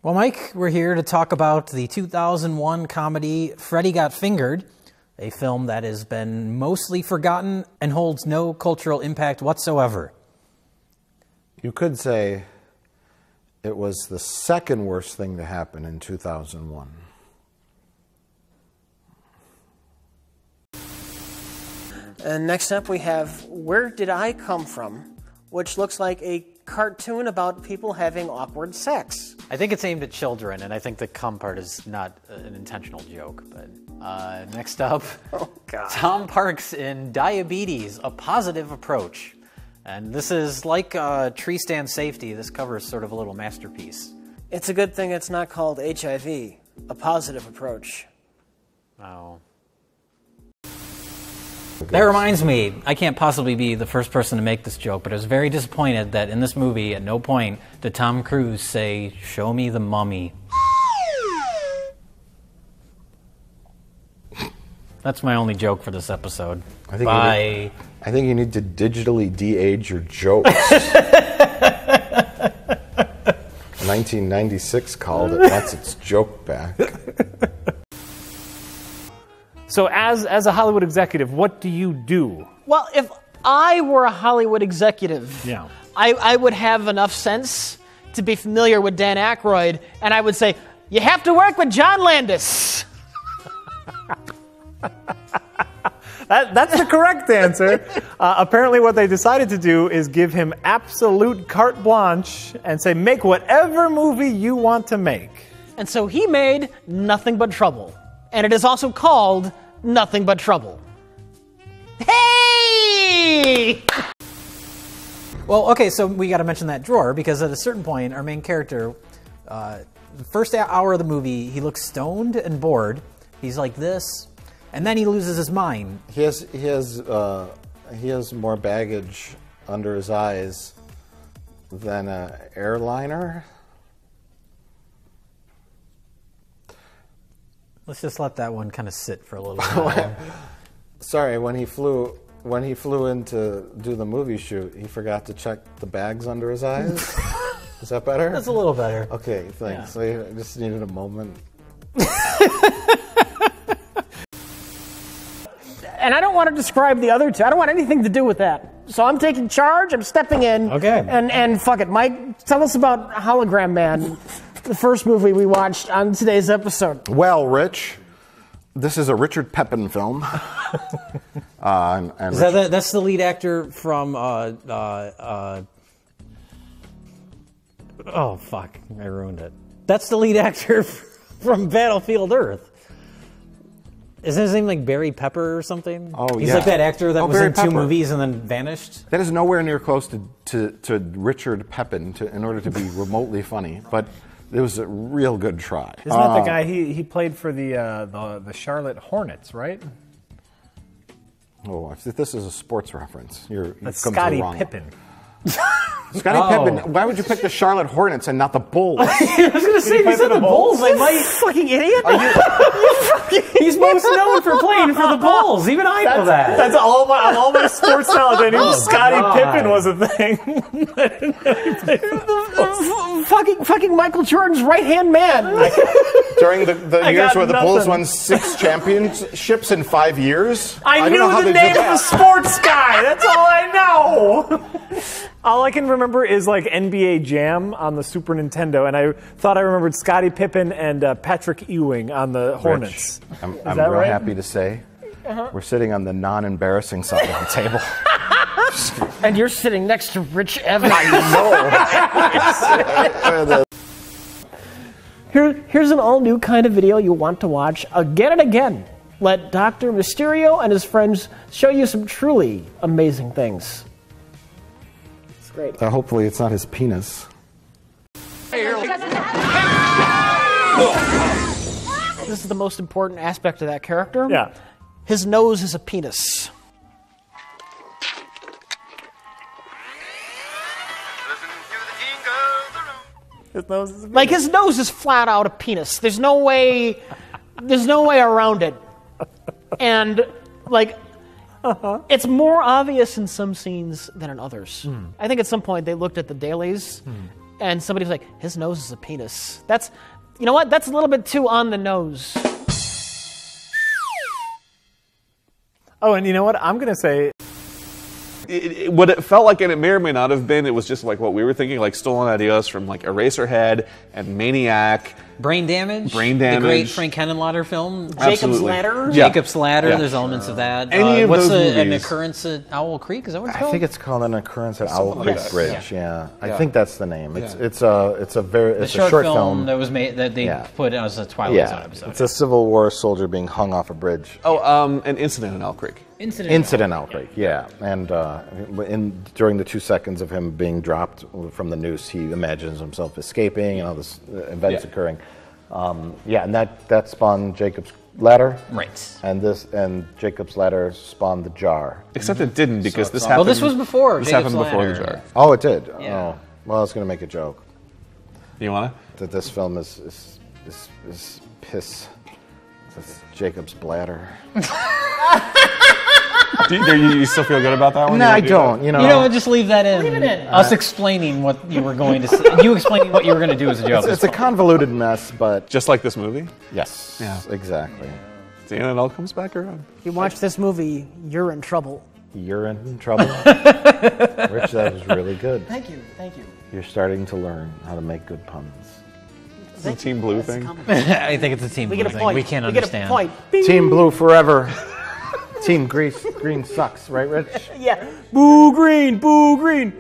Well, Mike, we're here to talk about the 2001 comedy Freddy Got Fingered, a film that has been mostly forgotten and holds no cultural impact whatsoever. You could say it was the second worst thing to happen in 2001. And next up we have Where Did I Come From?, which looks like a cartoon about people having awkward sex. I think it's aimed at children, and I think the cum part is not an intentional joke. But next up, Oh, God. Tom Parks in Diabetes, A Positive Approach. And this is like Tree Stand Safety. This cover is sort of a little masterpiece. It's a good thing it's not called HIV, A Positive Approach. Oh. That reminds me, I can't possibly be the first person to make this joke, but I was very disappointed that in this movie, at no point did Tom Cruise say, "Show me the mummy." That's my only joke for this episode. I think Bye. I think you need to digitally de-age your jokes. 1996 called it. Wants its joke back. So as a Hollywood executive, what do you do? Well, if I were a Hollywood executive, Yeah. I would have enough sense to be familiar with Dan Aykroyd, and I would say, you have to work with John Landis. That's the correct answer. Apparently what they decided to do is give him absolute carte blanche and say, make whatever movie you want to make. And so he made Nothing But Trouble. And it is also called Nothing But Trouble. Hey! Well, okay, so we got to mention that drawer, because at a certain point, our main character, the first hour of the movie, he looks stoned and bored. He's like this, and then he loses his mind. He has more baggage under his eyes than an airliner. Let's just let that one kind of sit for a little while. Sorry, when he flew in to do the movie shoot, he forgot to check the bags under his eyes. Is that better? That's a little better. Okay, thanks. Yeah. So I just needed a moment. And I don't want to describe the other two. I don't want anything to do with that. So I'm taking charge. I'm stepping in. Okay. And fuck it. Mike, tell us about Hologram Man, the first movie we watched on today's episode. Well, Rich, this is a Richard Pepin film. And Is that's the lead actor from, oh, fuck, I ruined it. That's the lead actor from Battlefield Earth. Isn't his name like Barry Pepper or something? Oh, He's yeah. like that actor that was Barry in two Pepper. movies and then vanished. That is nowhere near close to Richard Pepin in order to be remotely funny, but it was a real good try. Isn't that the guy he played for the Charlotte Hornets, right? Oh, if this is a sports reference, you've That's come to the Scottie wrong. Pippen. Scottie Pippen. Why would you pick the Charlotte Hornets and not the Bulls? I was going to say, if he said the Bulls, I might... Fucking idiot. He's most known for playing for the Bulls. Even I know that. That's all my sports knowledge. I knew Oh, Scottie God. Pippen was a thing. fucking Michael Jordan's right-hand man. During the I years got where the Bulls nothing. won 6 championships in 5 years? I don't knew know how the they did name of that. the sports guy. That's all I know. All I can remember is like NBA Jam on the Super Nintendo, and I thought I remembered Scottie Pippen and Patrick Ewing on the Hornets. Rich, I'm that real right? happy to say we're sitting on the non-embarrassing side of the table. And you're sitting next to Rich Evans. Here's an all-new kind of video you want to watch again and again. Let Dr. Mysterio and his friends show you some truly amazing things. It's great. Hopefully it's not his penis. This is the most important aspect of that character. Yeah. His nose is a penis. His nose is Like, his nose is flat out a penis. There's no way around it. And, like, it's more obvious in some scenes than in others. I think at some point they looked at the dailies and somebody was like, his nose is a penis. That's, you know what? That's a little bit too on the nose. Oh, and you know what? I'm going to say... What it felt like, and it may or may not have been, it was just like what we were thinking, like stolen ideas from like Eraserhead and Maniac. Brain Damage. Brain Damage. The great Frank Henenlotter film. Jacob's Absolutely. Ladder. Yeah. Jacob's Ladder. Yeah. There's elements of that. Any of what's those an movies. occurrence at Owl Creek? Is that what it's I called? think it's called An Occurrence at Owl Something Creek like that. Bridge. Yeah. I Yeah. think that's the name. It's Yeah. it's a the a short film. that was made that they Yeah. put as a Twilight Zone Yeah, episode. it's a Civil War soldier being hung off a bridge. An Incident in Owl Creek. Incident Owl Creek, yeah. And during the 2 seconds of him being dropped from the noose, he imagines himself escaping and all this events Yeah. occurring. And that spawned Jacob's Ladder. Right. And Jacob's Ladder spawned the jar. Except it didn't because this all- happened. Well, this was before This Jacob's happened before Ladder. the jar. Oh, it did. Yeah. Oh, well, I was going to make a joke You wanna? that this film is piss. It's Jacob's Bladder. Do you still feel good about that one? No, You I wanna do don't. that? You know. You know what? Just leave that in. Leave it in. Us explaining what you were going to say. You explaining what you were going to do as a joke. It's a convoluted mess, but Just like this movie, yes, Yeah. exactly. and it all comes back around. If you watch this movie, you're in trouble. You're in trouble. Rich, that was really good. Thank you. Thank you. You're starting to learn how to make good puns. It's a Team Blue thing. I think it's a team We get a thing. point. We can't we understand. get a point. Bing. Team Blue forever. Team Green sucks, right, Rich? Yeah. Boo green, boo green.